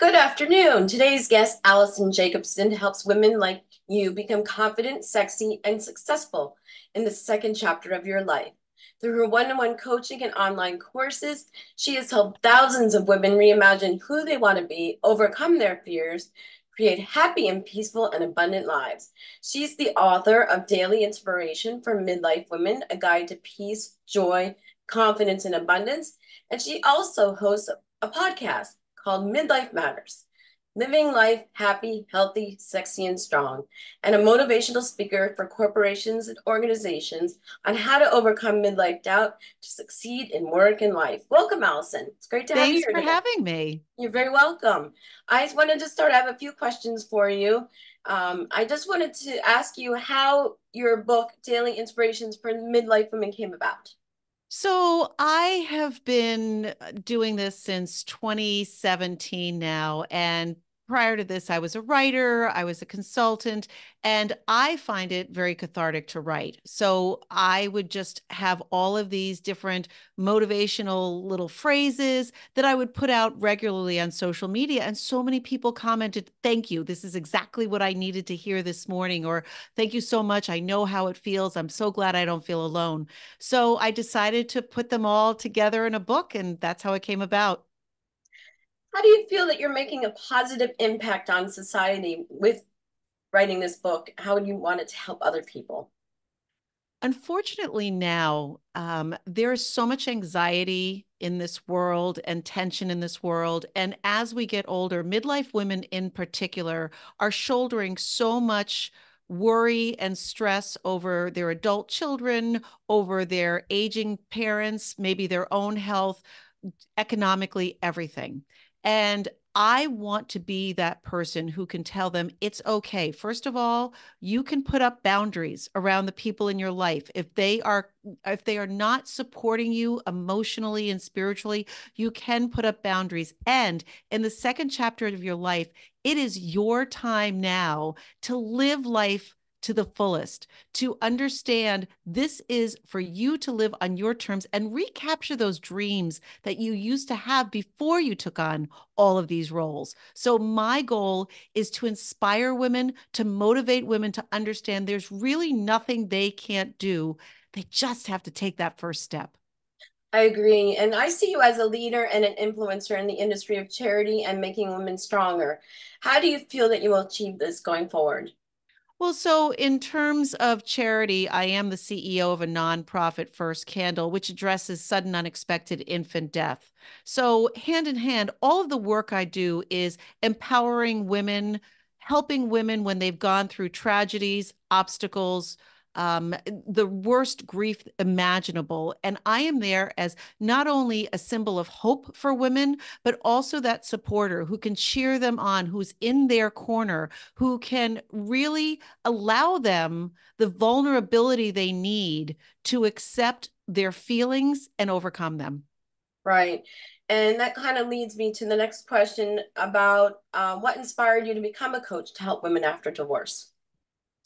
Good afternoon. Today's guest, Alison Jacobson, helps women like you become confident, sexy, and successful in the second chapter of your life. Through her one-on-one coaching and online courses, she has helped thousands of women reimagine who they want to be, overcome their fears, create happy and peaceful and abundant lives. She's the author of Daily Inspiration for Midlife Women, a guide to peace, joy, confidence, and abundance. And she also hosts a podcast called Midlife Matters, Living Life Happy, Healthy, Sexy, and Strong, and a motivational speaker for corporations and organizations on how to overcome midlife doubt to succeed in work and life. Welcome, Alison. It's great to have you Thanks here for today. having me. You're very welcome. I just wanted to start. I have a few questions for you. I just wanted to ask you how your book, Daily Inspirations for Midlife Women, came about. So I have been doing this since 2017 now. And prior to this, I was a writer, I was a consultant, and I find it very cathartic to write. So I would just have all of these different motivational little phrases that I would put out regularly on social media. And so many people commented, "Thank you. This is exactly what I needed to hear this morning," or "Thank you so much. I know how it feels. I'm so glad I don't feel alone." So I decided to put them all together in a book, and that's how it came about. How do you feel that you're making a positive impact on society with writing this book? How would you want it to help other people? Unfortunately, now there is so much anxiety in this world and tension in this world. And as we get older, midlife women in particular are shouldering so much worry and stress over their adult children, over their aging parents, maybe their own health, economically, everything. And I want to be that person who can tell them it's okay. First of all, you can put up boundaries around the people in your life. If they are not supporting you emotionally and spiritually, you can put up boundaries. And in the second chapter of your life, it is your time now to live life to the fullest, to understand this is for you to live on your terms and recapture those dreams that you used to have before you took on all of these roles. So, my goal is to inspire women, to motivate women to understand there's really nothing they can't do. They just have to take that first step. I agree. And I see you as a leader and an influencer in the industry of charity and making women stronger. How do you feel that you will achieve this going forward? Well, so in terms of charity, I am the CEO of a nonprofit, First Candle, which addresses sudden unexpected infant death. So, hand in hand, all of the work I do is empowering women, helping women when they've gone through tragedies, obstacles, the worst grief imaginable. And I am there as not only a symbol of hope for women, but also that supporter who can cheer them on, who's in their corner, who can really allow them the vulnerability they need to accept their feelings and overcome them. Right. And that kind of leads me to the next question about what inspired you to become a coach to help women after divorce?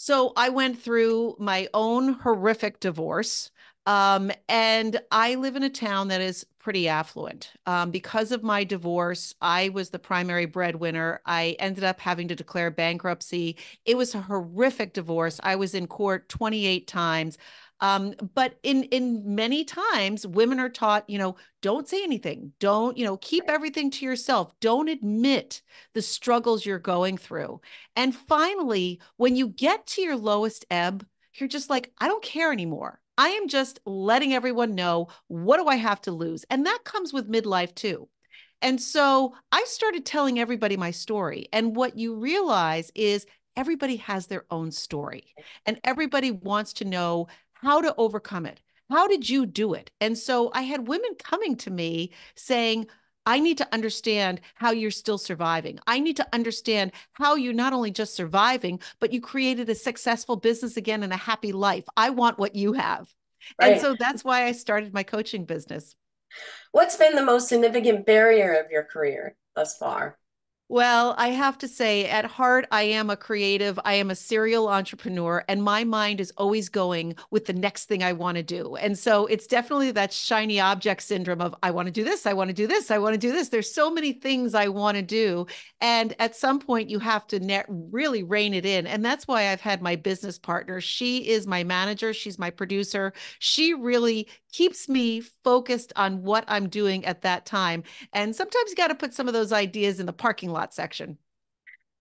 So I went through my own horrific divorce. And I live in a town that is pretty affluent. Because of my divorce, I was the primary breadwinner. I ended up having to declare bankruptcy. It was a horrific divorce. I was in court 28 times. But in many times, women are taught, don't say anything. Don't, keep everything to yourself. Don't admit the struggles you're going through. And finally, when you get to your lowest ebb, you're just like, I don't care anymore. I am just letting everyone know, what do I have to lose? And that comes with midlife too. And so I started telling everybody my story. And what you realize is everybody has their own story, and everybody wants to know how to overcome it. How did you do it? And so I had women coming to me saying, I need to understand how you're still surviving. I need to understand how you're not only just surviving, but you created a successful business again and a happy life. I want what you have. And Right. so that's why I started my coaching business. What's been the most significant barrier of your career thus far? Well, I have to say, at heart, I am a creative. I am a serial entrepreneur, and my mind is always going with the next thing I want to do. And so it's definitely that shiny object syndrome of I want to do this, I want to do this, I want to do this. There's so many things I want to do. And at some point, you have to really rein it in. And that's why I've had my business partner. She is my manager, she's my producer. She really keeps me focused on what I'm doing at that time. And sometimes you got to put some of those ideas in the parking lot section.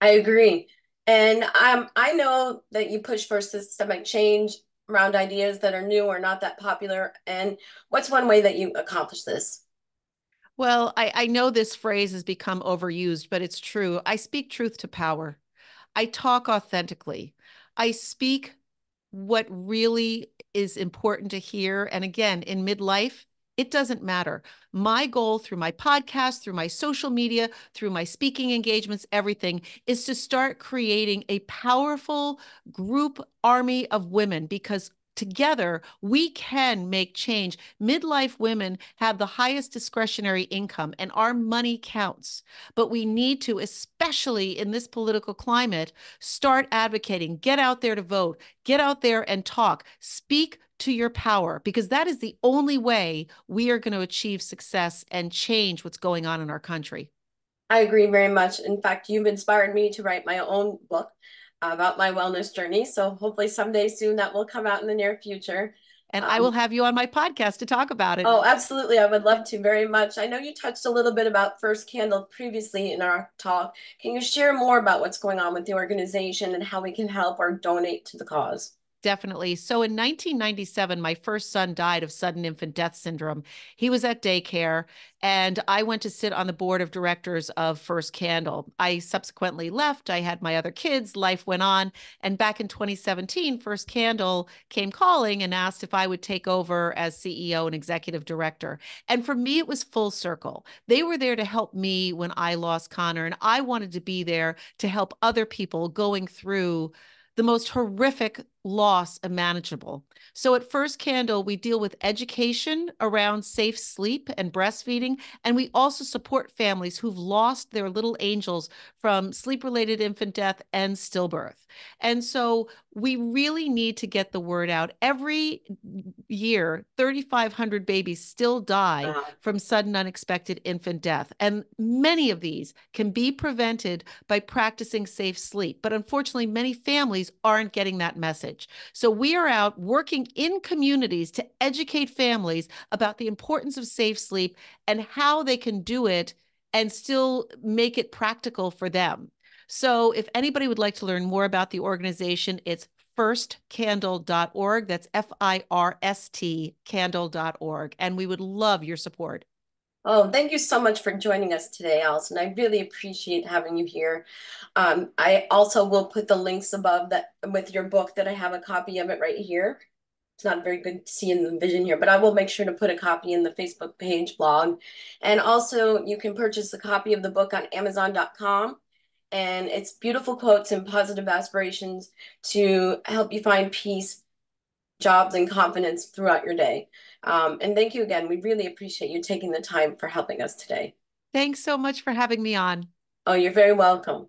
I agree. And I know that you push for systemic change around ideas that are new or not that popular. And what's one way that you accomplish this? Well, I know this phrase has become overused, but it's true. I speak truth to power. I talk authentically. I speak what really is important to hear. And again, in midlife, it doesn't matter. My goal through my podcast, through my social media, through my speaking engagements, everything is to start creating a powerful group army of women because together we can make change. Midlife women have the highest discretionary income and our money counts. But we need to, especially in this political climate, start advocating, get out there to vote, get out there and talk, speak to your power, because that is the only way we are going to achieve success and change what's going on in our country. I agree very much. In fact, you've inspired me to write my own book about my wellness journey. So hopefully someday soon that will come out in the near future. And I will Um, have you on my podcast to talk about it. oh, absolutely. I would love to very much. I know you touched a little bit about First Candle previously in our talk. Can you share more about what's going on with the organization and how we can help or donate to the cause? Definitely. So in 1997, my first son died of sudden infant death syndrome. He was at daycare, and I went to sit on the board of directors of First Candle. I subsequently left. I had my other kids. Life went on. And back in 2017, First Candle came calling and asked if I would take over as CEO and executive director. And for me, it was full circle. They were there to help me when I lost Connor, and I wanted to be there to help other people going through the most horrific loss imaginable. So at First Candle, we deal with education around safe sleep and breastfeeding, and we also support families who've lost their little angels from sleep-related infant death and stillbirth. And so we really need to get the word out. Every year, 3,500 babies still die Wow. from sudden unexpected infant death, and many of these can be prevented by practicing safe sleep. But unfortunately, many families aren't getting that message. So we are out working in communities to educate families about the importance of safe sleep and how they can do it and still make it practical for them. So if anybody would like to learn more about the organization, it's firstcandle.org. That's FIRST candle.org. And we would love your support. Oh, thank you so much for joining us today, Allison. I really appreciate having you here. I also will put the links above that with your book that I have a copy of it right here. It's not very good to see in the vision here, but I will make sure to put a copy in the Facebook page blog. And also you can purchase a copy of the book on Amazon.com. And it's beautiful quotes and positive aspirations to help you find peace, jobs, and confidence throughout your day. And thank you again. We really appreciate you taking the time for helping us today. Thanks so much for having me on. Oh, you're very welcome.